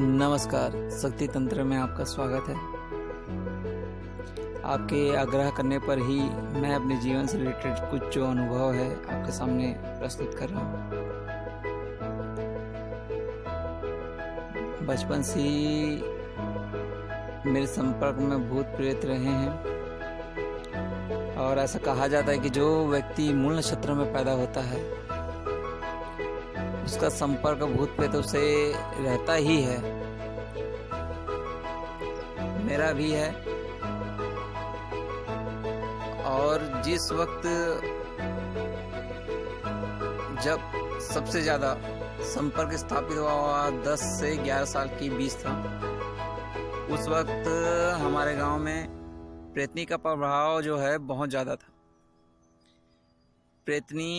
नमस्कार, शक्ति तंत्र में आपका स्वागत है। आपके आग्रह करने पर ही मैं अपने जीवन से रिलेटेड कुछ जो अनुभव है आपके सामने प्रस्तुत कर रहा हूँ। बचपन से ही मेरे संपर्क में भूत प्रेत रहे हैं और ऐसा कहा जाता है कि जो व्यक्ति मूल नक्षत्र में पैदा होता है उसका संपर्क भूत प्रेतों से रहता ही है। मेरा भी है। और जिस वक्त जब सबसे ज्यादा संपर्क स्थापित हुआ 10 से 11 साल की बीच था, उस वक्त हमारे गांव में प्रेतनी का प्रभाव जो है बहुत ज्यादा था। प्रेतनी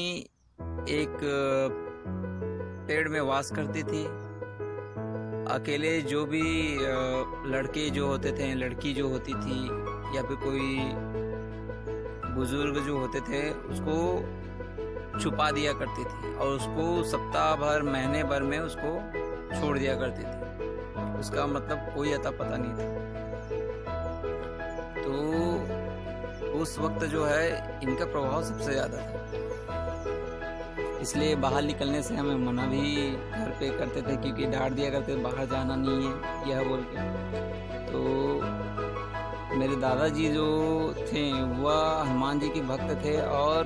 एक पेड़ में वास करती थी। अकेले जो भी लड़के जो होते थे, लड़की जो होती थी या फिर कोई बुजुर्ग जो होते थे उसको छुपा दिया करती थी और उसको सप्ताह भर महीने भर में उसको छोड़ दिया करती थी। उसका मतलब कोई अता पता नहीं था। तो उस वक्त जो है इनका प्रभाव सबसे ज़्यादा था, इसलिए बाहर निकलने से हमें मना भी घर पे करते थे, क्योंकि डांट दिया करते थे बाहर जाना नहीं है यह बोल के। तो मेरे दादाजी जो थे वह हनुमान जी के भक्त थे और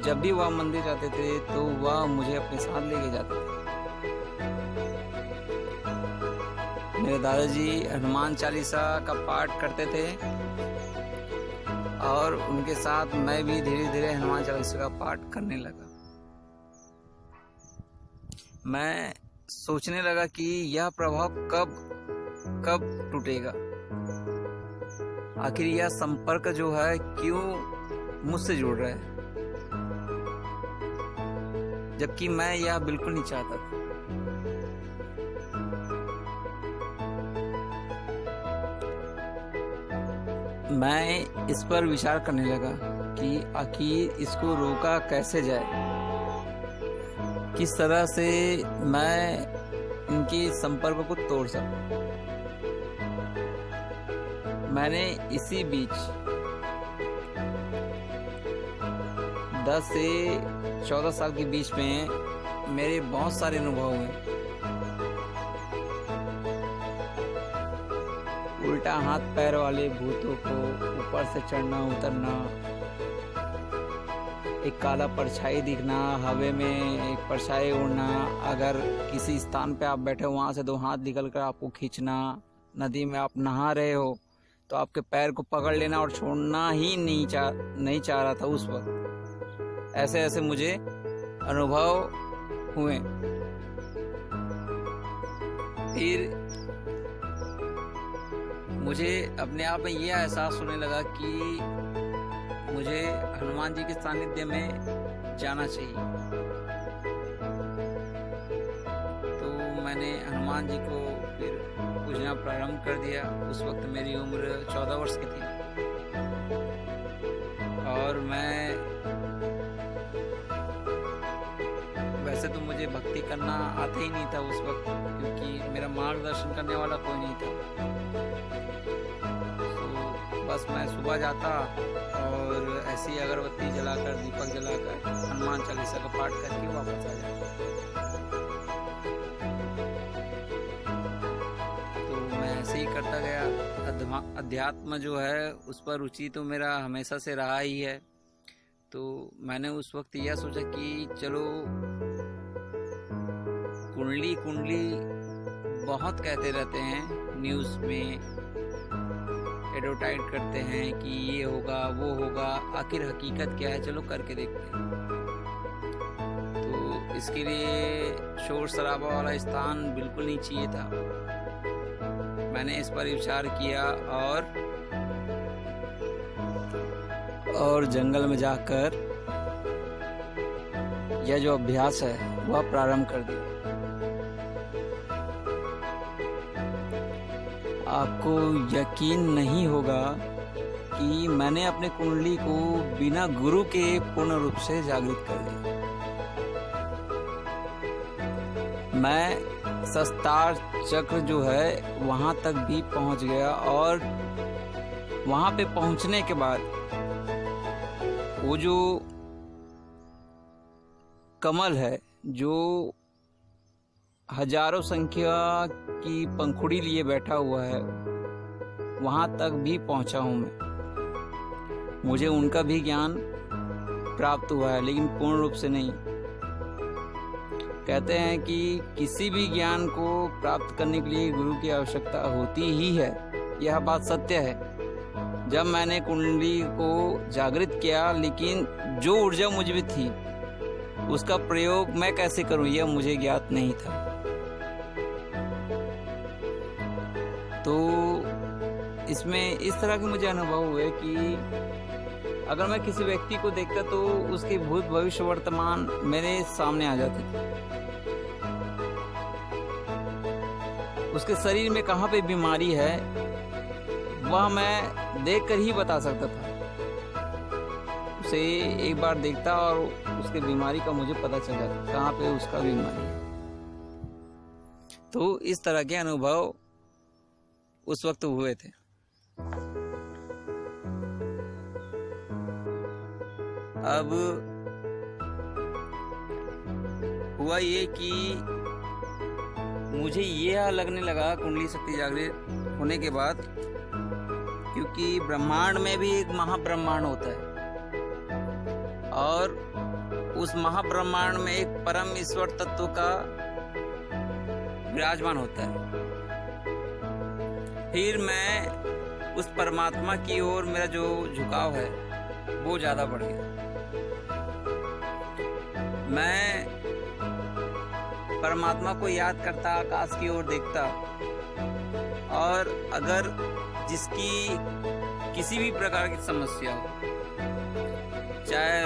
जब भी वह मंदिर जाते थे तो वह मुझे अपने साथ लेके जाते थे। मेरे दादाजी हनुमान चालीसा का पाठ करते थे और उनके साथ मैं भी धीरे धीरे हनुमान चालीसा का पाठ करने लगा। मैं सोचने लगा कि यह प्रभाव कब टूटेगा, आखिर यह संपर्क जो है क्यों मुझसे जुड़ रहा है, जबकि मैं यह बिल्कुल नहीं चाहता था। मैं इस पर विचार करने लगा कि आखिर इसको रोका कैसे जाए, किस तरह से मैं इनके संपर्क को तोड़ सकूं। मैंने इसी बीच 10 से 14 साल के बीच में मेरे बहुत सारे अनुभव हुए। उल्टा हाथ पैर वाले भूतों को ऊपर से चढ़ना उतरना, एक काला परछाई दिखना, हवा में एक परछाई उड़ना, अगर किसी स्थान पे आप बैठे हो वहां से 2 हाथ निकल कर आपको खींचना, नदी में आप नहा रहे हो तो आपके पैर को पकड़ लेना और छोड़ना ही नहीं चाह रहा था उस वक्त। ऐसे ऐसे मुझे अनुभव हुए। फिर मुझे अपने आप में यह एहसास होने लगा कि मुझे हनुमान जी के सानिध्य में जाना चाहिए। तो मैंने हनुमान जी को फिर पूजना प्रारंभ कर दिया। उस वक्त मेरी उम्र 14 वर्ष की थी और मैं वैसे तो मुझे भक्ति करना आता ही नहीं था उस वक्त, क्योंकि मेरा मार्गदर्शन करने वाला कोई नहीं था। तो बस मैं सुबह जाता और ऐसी अगरबत्ती जलाकर, दीपक जलाकर हनुमान चालीसा का पाठ करके वापस आ जाता। तो मैं ऐसे ही करता गया। अध्यात्म जो है उस पर रुचि तो मेरा हमेशा से रहा ही है। तो मैंने उस वक्त यह सोचा कि चलो कुंडली बहुत कहते रहते हैं, न्यूज़ में एडवर्टाइज करते हैं कि ये होगा वो होगा, आखिर हकीकत क्या है, चलो करके देखते हैं। तो इसके लिए शोर शराबा वाला स्थान बिल्कुल नहीं चाहिए था। मैंने इस पर विचार किया और जंगल में जाकर यह जो अभ्यास है वह प्रारंभ कर दिया। आपको यकीन नहीं होगा कि मैंने अपने कुंडली को बिना गुरु के पूर्ण रूप से जागृत कर दिया। मैं शस्त्रार चक्र जो है वहां तक भी पहुंच गया, और वहां पे पहुंचने के बाद वो जो कमल है, जो हजारों संख्या की पंखुड़ी लिए बैठा हुआ है, वहां तक भी पहुंचा हूं मैं। मुझे उनका भी ज्ञान प्राप्त हुआ है, लेकिन पूर्ण रूप से नहीं। कहते हैं कि किसी भी ज्ञान को प्राप्त करने के लिए गुरु की आवश्यकता होती ही है। यह बात सत्य है। जब मैंने कुंडली को जागृत किया, लेकिन जो ऊर्जा मुझ में थी उसका प्रयोग मैं कैसे करूं, यह मुझे ज्ञात नहीं था। तो इसमें इस तरह के मुझे अनुभव हुए कि अगर मैं किसी व्यक्ति को देखता तो उसके भूत भविष्य वर्तमान मेरे सामने आ जाते थे। उसके शरीर में कहाँ पे बीमारी है वह मैं देखकर ही बता सकता था। उसे एक बार देखता और उसके बीमारी का मुझे पता चल जाता कहाँ पे उसका बीमारी है। तो इस तरह के अनुभव उस वक्त हुए थे। अब हुआ ये कि मुझे यह लगने लगा कुंडली शक्ति जागृत होने के बाद, क्योंकि ब्रह्मांड में भी एक महाब्रह्मांड होता है और उस महाब्रह्मांड में एक परम ईश्वर तत्व का विराजमान होता है। फिर मैं उस परमात्मा की ओर मेरा जो झुकाव है वो ज्यादा बढ़ गया। मैं परमात्मा को याद करता, आकाश की ओर देखता, और अगर जिसकी किसी भी प्रकार की समस्या हो, चाहे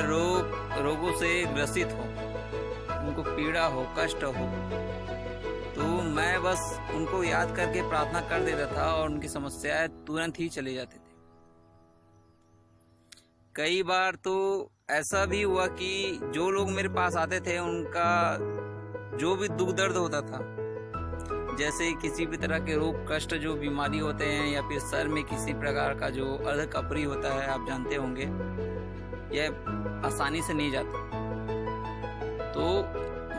रोगों से ग्रसित हो, उनको पीड़ा हो, कष्ट हो, तो मैं बस उनको याद करके प्रार्थना कर देता था और उनकी समस्याएं तुरंत ही चली जाती थी। कई बार तो ऐसा भी हुआ कि जो लोग मेरे पास आते थे उनका जो भी दुख दर्द होता था, जैसे किसी भी तरह के रोग कष्ट जो बीमारी होते हैं, या फिर सर में किसी प्रकार का जो अर्ध कपरी होता है, आप जानते होंगे, यह आसानी से नहीं जाता। तो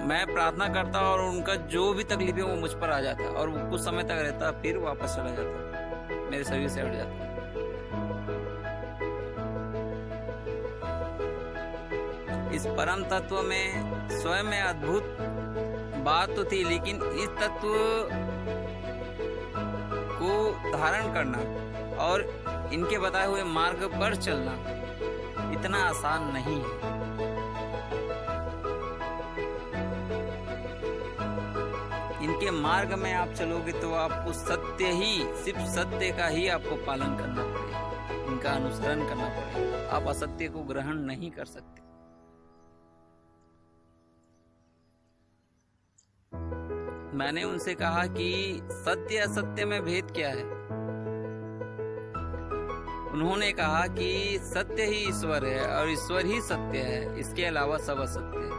मैं प्रार्थना करता और उनका जो भी तकलीफ है वो मुझ पर आ जाता और वो कुछ समय तक रहता, फिर वापस चला जाता, मेरे शरीर से हट जाता। इस परम तत्व में स्वयं में अद्भुत बात तो थी, लेकिन इस तत्व को धारण करना और इनके बताए हुए मार्ग पर चलना इतना आसान नहीं है। इनके मार्ग में आप चलोगे तो आपको सत्य ही, सिर्फ सत्य का ही आपको पालन करना पड़ेगा, इनका अनुसरण करना पड़ेगा। आप असत्य को ग्रहण नहीं कर सकते। मैंने उनसे कहा कि सत्य असत्य में भेद क्या है। उन्होंने कहा कि सत्य ही ईश्वर है और ईश्वर ही सत्य है, इसके अलावा सब असत्य है।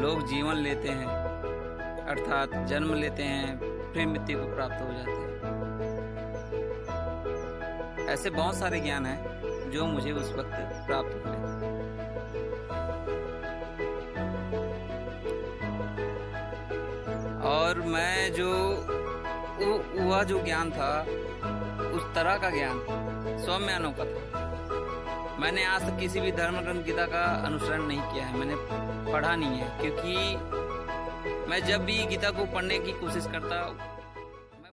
लोग जीवन लेते हैं, अर्थात जन्म लेते हैं, फिर मृत्यु को प्राप्त हो जाते हैं। ऐसे बहुत सारे ज्ञान हैं जो मुझे उस वक्त प्राप्त हुए। और मैं जो वह जो ज्ञान था, उस तरह का ज्ञान स्वयं में अनोखा था। मैंने आज तक किसी भी धर्म ग्रंथ गीता का अनुसरण नहीं किया है, मैंने पढ़ा नहीं है, क्योंकि मैं जब भी गीता को पढ़ने की कोशिश करता